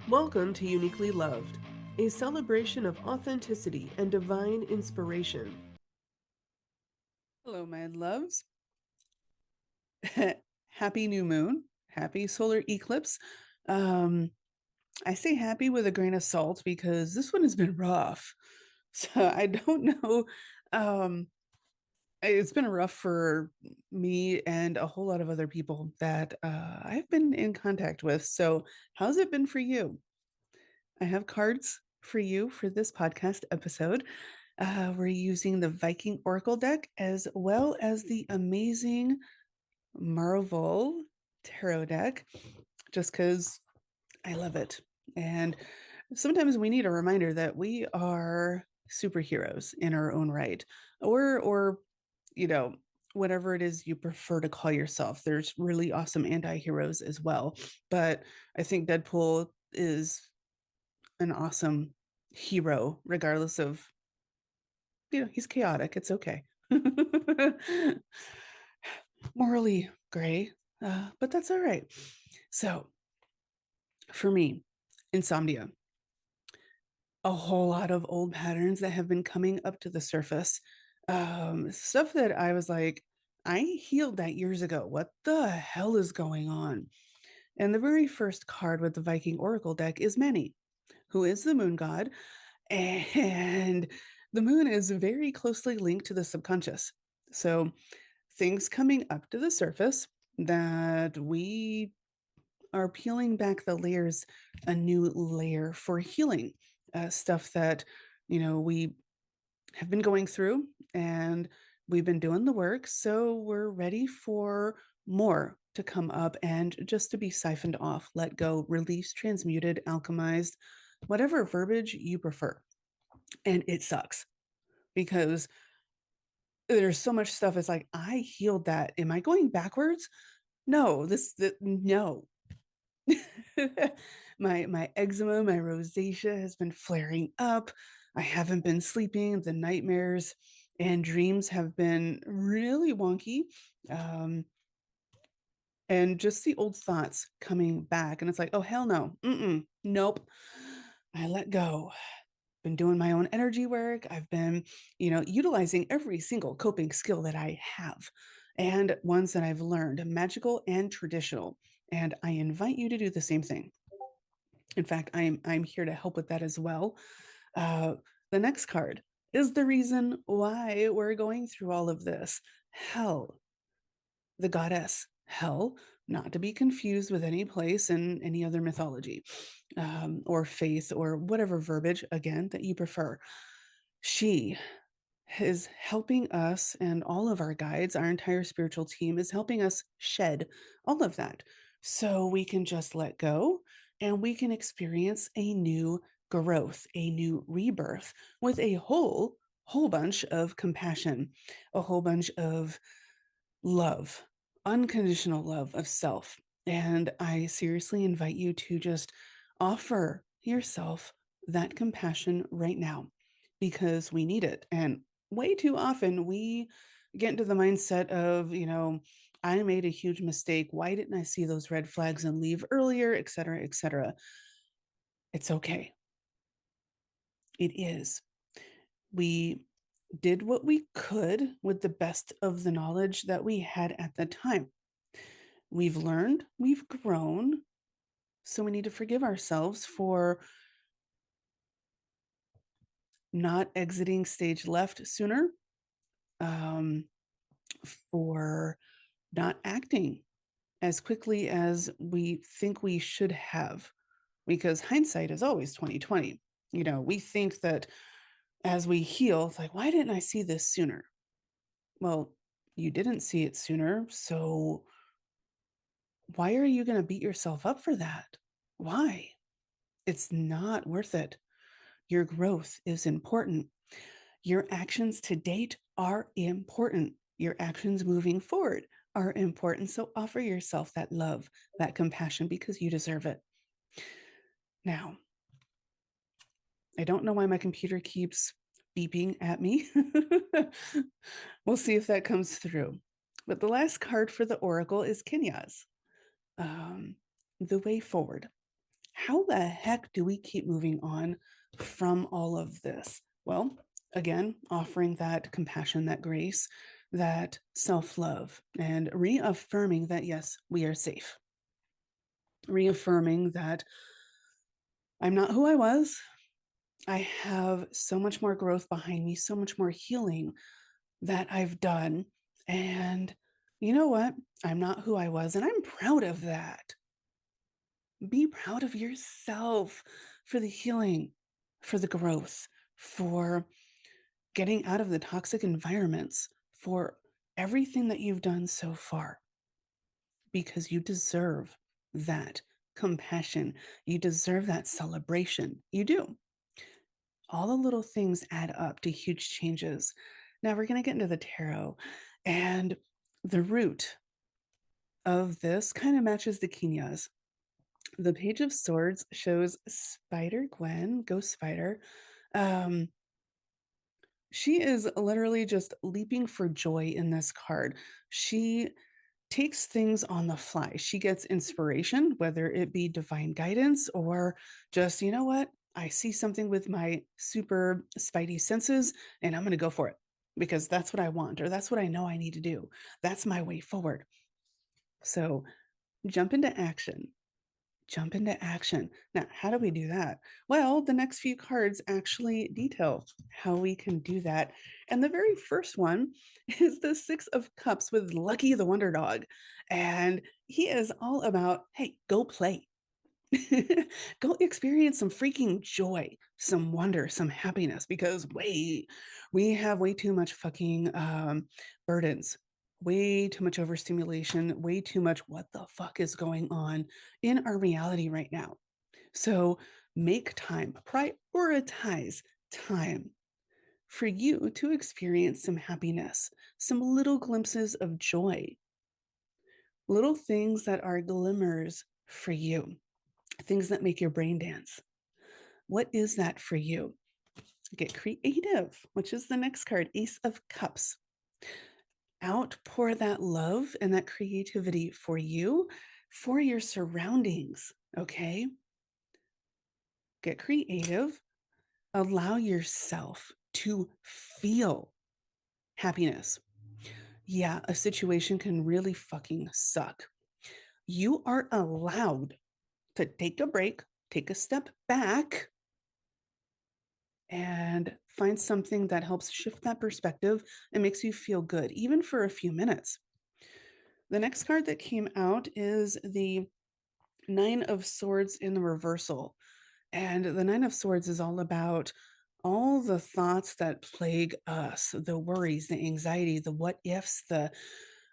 Welcome to Uniquely Loved, a celebration of authenticity and divine inspiration. Hello, my loves. Happy new moon. Happy solar eclipse. Um, I say happy with a grain of salt because this one has been rough. So I don't know. Um, it's been rough for me and a whole lot of other people that I've been in contact with. So how's it been for you? I have cards for you for this podcast episode. We're using the Viking Oracle deck as well as the amazing Marval Tarot deck just because I love it. And sometimes we need a reminder that we are superheroes in our own right, or you know, whatever it is you prefer to call yourself. There's really awesome anti-heroes as well, but I think Deadpool is an awesome hero, regardless of he's chaotic. It's okay. Morally gray, but that's all right. So for me, insomnia, a whole lot of old patterns that have been coming up to the surface. Stuff that I was like, I healed that years ago. What the hell is going on? And the very first card with the Viking Oracle deck is Mani, who is the moon god. And the moon is very closely linked to the subconscious. So things coming up to the surface that we are peeling back the layers, a new layer for healing, stuff that, we have been going through and we've been doing the work. So we're ready for more to come up and just to be siphoned off, let go, released, transmuted, alchemized, whatever verbiage you prefer. And it sucks because there's so much stuff. It's like, I healed that. Am I going backwards? No, no. My eczema, my rosacea has been flaring up. I haven't been sleeping. The nightmares and dreams have been really wonky. Um, and just the old thoughts coming back. And it's like, oh, hell no. Nope. I let go. Been doing my own energy work. I've been, utilizing every single coping skill that I have and ones that I've learned, magical and traditional. And I invite you to do the same thing. In fact, I'm here to help with that as well. Uh, the next card is the reason why we're going through all of this. Hell, the goddess Hell, not to be confused with any place in any other mythology, or faith, or whatever verbiage again that you prefer. She is helping us, and all of our guides, our entire spiritual team is helping us shed all of that so we can just let go and we can experience a new growth, a new rebirth with a whole bunch of compassion, a whole bunch of love, unconditional love of self. And I seriously invite you to just offer yourself that compassion right now because we need it. And way too often we get into the mindset of, I made a huge mistake. Why didn't I see those red flags and leave earlier, et cetera, et cetera? It's okay. It is. We did what we could with the best of the knowledge that we had at the time. We've learned, we've grown. So we need to forgive ourselves for not exiting stage left sooner, um, for not acting as quickly as we think we should have, because hindsight is always 2020. We think that as we heal, it's like, why didn't I see this sooner? Well, you didn't see it sooner, so why are you going to beat yourself up for that? Why? It's not worth it. Your growth is important. Your actions to date are important. Your actions moving forward are important. So offer yourself that love, that compassion, because you deserve it. Now, I don't know why my computer keeps beeping at me. We'll see if that comes through. But the last card for the Oracle is Kenya's, the way forward. How the heck do we keep moving on from all of this? Well, again, offering that compassion, that grace, that self love, and reaffirming that, yes, we are safe. Reaffirming that I'm not who I was. I have so much more growth behind me, so much more healing that I've done. And you know what? I'm not who I was, and I'm proud of that. Be proud of yourself for the healing, for the growth, for getting out of the toxic environments, for everything that you've done so far, because you deserve that compassion. You deserve that celebration. You do. All the little things add up to huge changes. Now we're going to get into the tarot, and the root of this kind of matches the Kinyas. The Page of Swords shows Spider Gwen, Ghost Spider. Um, she is literally just leaping for joy in this card. She takes things on the fly. She gets inspiration, whether it be divine guidance or just, you know what? I see something with my super spidey senses and I'm going to go for it because that's what I want or that's what I know I need to do. That's my way forward. So jump into action. Jump into action. Now, how do we do that? Well, the next few cards actually detail how we can do that. And the very first one is the Six of Cups with Lucky the Wonder Dog. And he is all about, hey, go play. Go experience some freaking joy, some wonder, some happiness because wait, we have way too much fucking burdens, way too much overstimulation, way too much what the fuck is going on in our reality right now. So make time, prioritize time for you to experience some happiness, some little glimpses of joy, little things that are glimmers for you, things that make your brain dance. What is that for you? Get creative, which is the next card, Ace of Cups. Outpour that love and that creativity for you, for your surroundings, okay? Get creative. Allow yourself to feel happiness. Yeah, a situation can really fucking suck. You are allowed to take a break, take a step back, and find something that helps shift that perspective and makes you feel good, even for a few minutes. The next card that came out is the Nine of Swords in the reversal. And the Nine of Swords is all about all the thoughts that plague us, the worries, the anxiety, the what ifs, the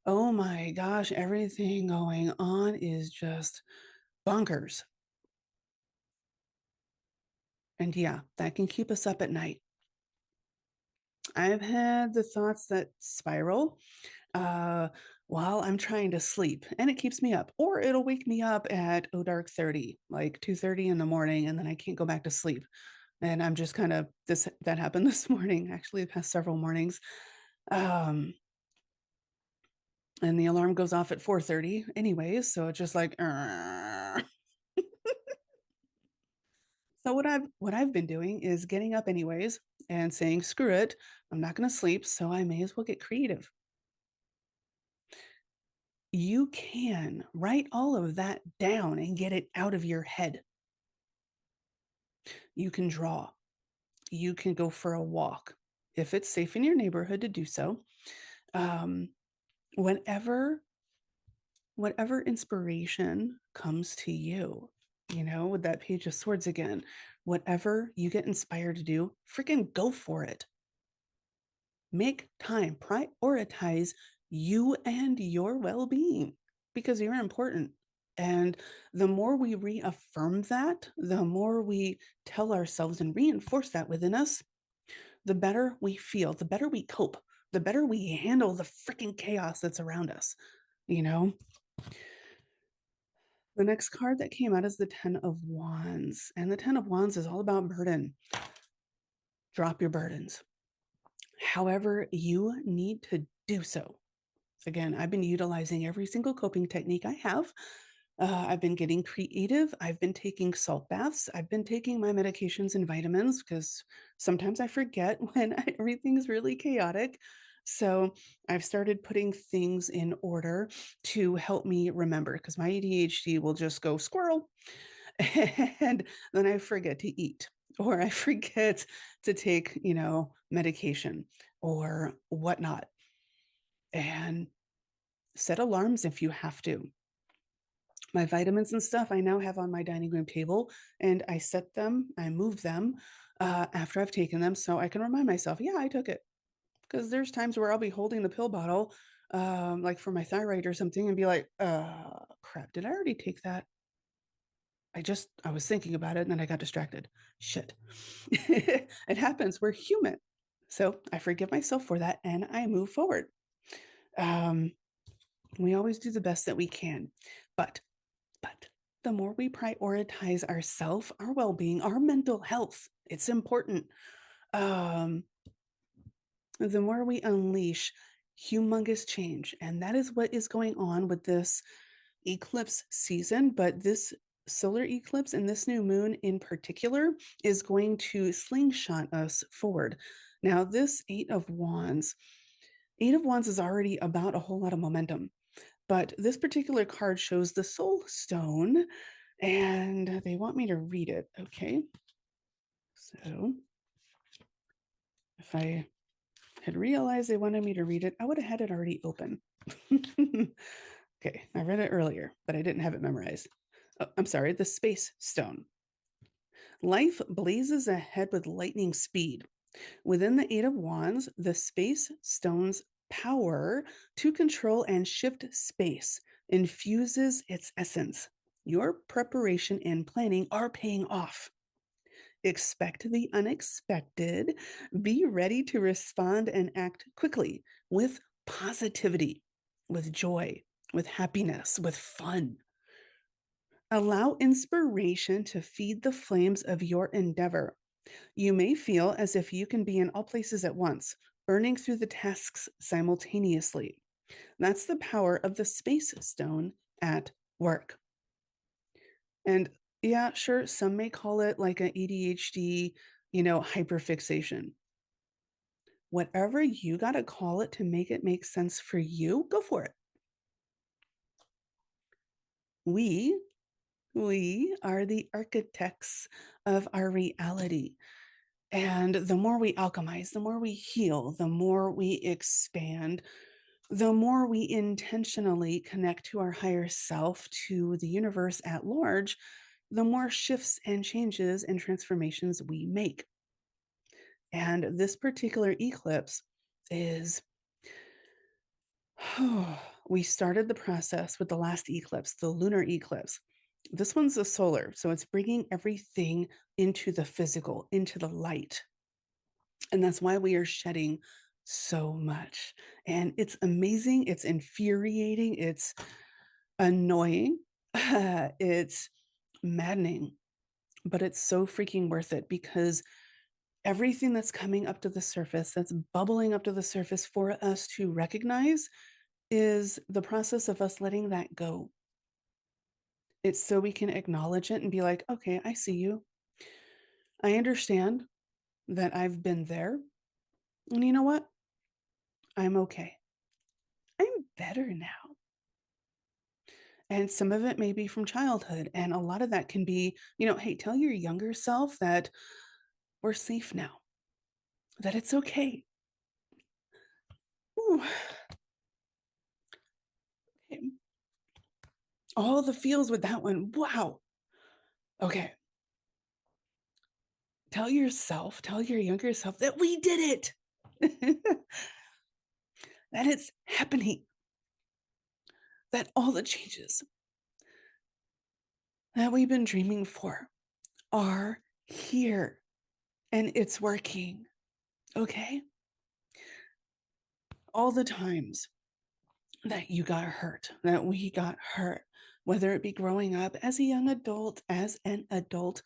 oh my gosh, everything going on is just bonkers. And yeah, that can keep us up at night. I've had the thoughts that spiral uh, while I'm trying to sleep, and it keeps me up, or it'll wake me up at dark 30, like 2:30 in the morning, and then I can't go back to sleep. And I'm just kind of this that happened this morning, actually, the past several mornings. Um, and the alarm goes off at 4:30 anyways, so it's just like so what I've been doing is getting up anyways and saying, screw it, I'm not gonna sleep, so I may as well get creative. You can write all of that down and get it out of your head. You can draw. You can go for a walk if it's safe in your neighborhood to do so. Um, whenever, whatever inspiration comes to you, you know, with that Page of Swords again, whatever you get inspired to do, freaking go for it. Make time, prioritize you and your well being because you're important. And the more we reaffirm that, the more we tell ourselves and reinforce that within us, the better we feel, the better we cope, the better we handle the freaking chaos that's around us. You know, the next card that came out is the Ten of Wands. And the Ten of Wands is all about burden. Drop your burdens. However, you need to do so. Again, I've been utilizing every single coping technique I have. I've been getting creative. I've been taking salt baths. I've been taking my medications and vitamins because sometimes I forget when everything's really chaotic. So I've started putting things in order to help me remember because my ADHD will just go squirrel and then I forget to eat or I forget to take, medication or whatnot. And set alarms if you have to. My vitamins and stuff I now have on my dining room table, and I set them, I move them after I've taken them so I can remind myself, yeah, I took it. Because there's times where I'll be holding the pill bottle, like for my thyroid or something, and be like, crap, did I already take that? I was thinking about it and then I got distracted. Shit. It happens. We're human. So I forgive myself for that and I move forward. Um, we always do the best that we can. But But the more we prioritize ourself, our well-being, our mental health, it's important. Um, the more we unleash humongous change. And that is what is going on with this eclipse season. But this solar eclipse and this new moon in particular is going to slingshot us forward. Now, this Eight of Wands is already about a whole lot of momentum. But this particular card shows the soul stone and they want me to read it. Okay. So if I had realized they wanted me to read it, I would have had it already open. Okay. I read it earlier, but I didn't have it memorized. Oh, I'm sorry. The space stone. Life blazes ahead with lightning speed. Within the Eight of Wands, the space stone's power to control and shift space infuses its essence. Your preparation and planning are paying off. Expect the unexpected. Be ready to respond and act quickly with positivity, with joy, with happiness, with fun. Allow inspiration to feed the flames of your endeavor. You may feel as if you can be in all places at once, burning through the tasks simultaneously. That's the power of the space stone at work. And yeah, sure, some may call it like an ADHD, hyperfixation. Whatever you got to call it to make it make sense for you, go for it. We we are the architects of our reality. And the more we alchemize, the more we heal, the more we expand, the more we intentionally connect to our higher self, to the universe at large, the more shifts and changes and transformations we make. And this particular eclipse is, we started the process with the last eclipse, the lunar eclipse. This one's a solar, so it's bringing everything into the physical, into the light. And that's why we are shedding so much. And it's amazing. It's infuriating. It's annoying. It's maddening. But it's so freaking worth it because everything that's coming up to the surface, that's bubbling up to the surface for us to recognize, is the process of us letting that go. It's so we can acknowledge it and be like, okay, I see you. I understand that I've been there. And you know what? I'm okay. I'm better now. And some of it may be from childhood. And a lot of that can be, hey, tell your younger self that we're safe now, that it's okay. Ooh. Okay. All the feels with that one. Wow. Okay. Tell your younger self that we did it, that it's happening, that all the changes that we've been dreaming for are here and it's working. Okay. All the times that you got hurt, that we got hurt, whether it be growing up as a young adult, as an adult,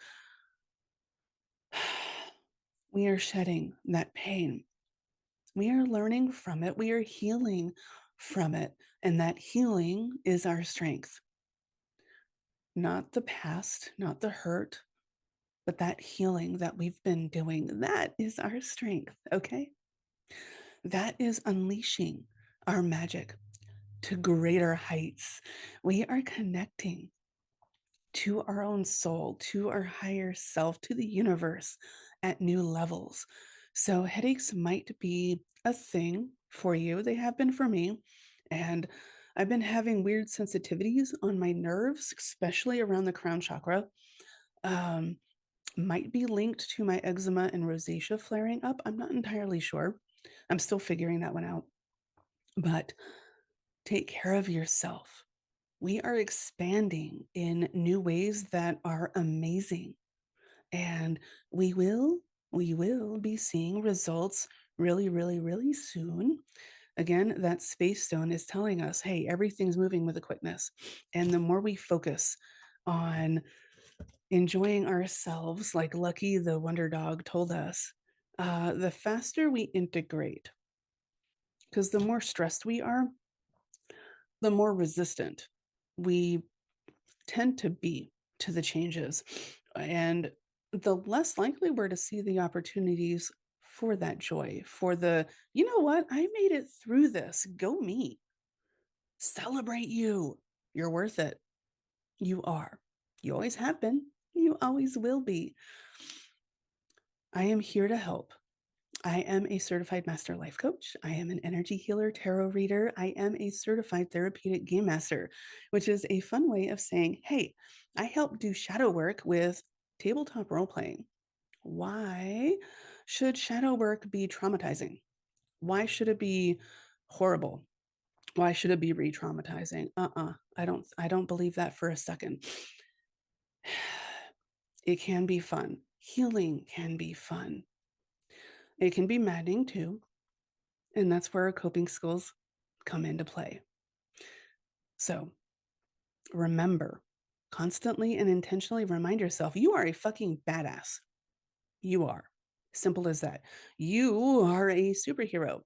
we are shedding that pain. We are learning from it. We are healing from it. And that healing is our strength. not the past, not the hurt, but that healing that we've been doing. That is our strength, okay? That is unleashing our magic to greater heights. We are connecting to our own soul, to our higher self, to the universe at new levels. So, headaches might be a thing for you. They have been for me. And I've been having weird sensitivities on my nerves, especially around the crown chakra. Um, might be linked to my eczema and rosacea flaring up. I'm not entirely sure. I'm still figuring that one out. But take care of yourself. We are expanding in new ways that are amazing. And we will, we will be seeing results really, really, really soon. Again, that space stone is telling us, hey, everything's moving with a quickness. And the more we focus on enjoying ourselves, like Lucky the Wonder Dog told us, the faster we integrate. Because the more stressed we are, the more resistant we tend to be to the changes. And the less likely we're to see the opportunities for that joy, for the, you know what, I made it through this. Go me. Celebrate you. You're worth it. You are. You always have been. You always will be. I am here to help. I am a certified master life coach. I am an energy healer, tarot reader. I am a certified therapeutic game master, which is a fun way of saying, hey, I help do shadow work with tabletop role playing. Why should shadow work be traumatizing? Why should it be horrible? Why should it be re-traumatizing? I don't believe that for a second. It can be fun. Healing can be fun. It can be maddening too. And that's where our coping skills come into play. So remember, constantly and intentionally remind yourself you are a fucking badass. You are. Simple as that. You are a superhero.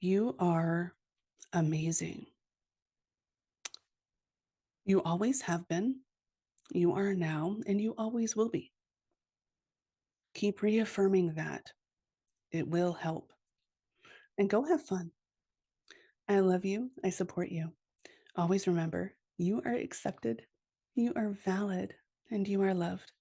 You are amazing. You always have been, you are now, and you always will be. Keep reaffirming that. It will help. And go have fun. I love you. I support you. Always remember, you are accepted, you are valid, and you are loved.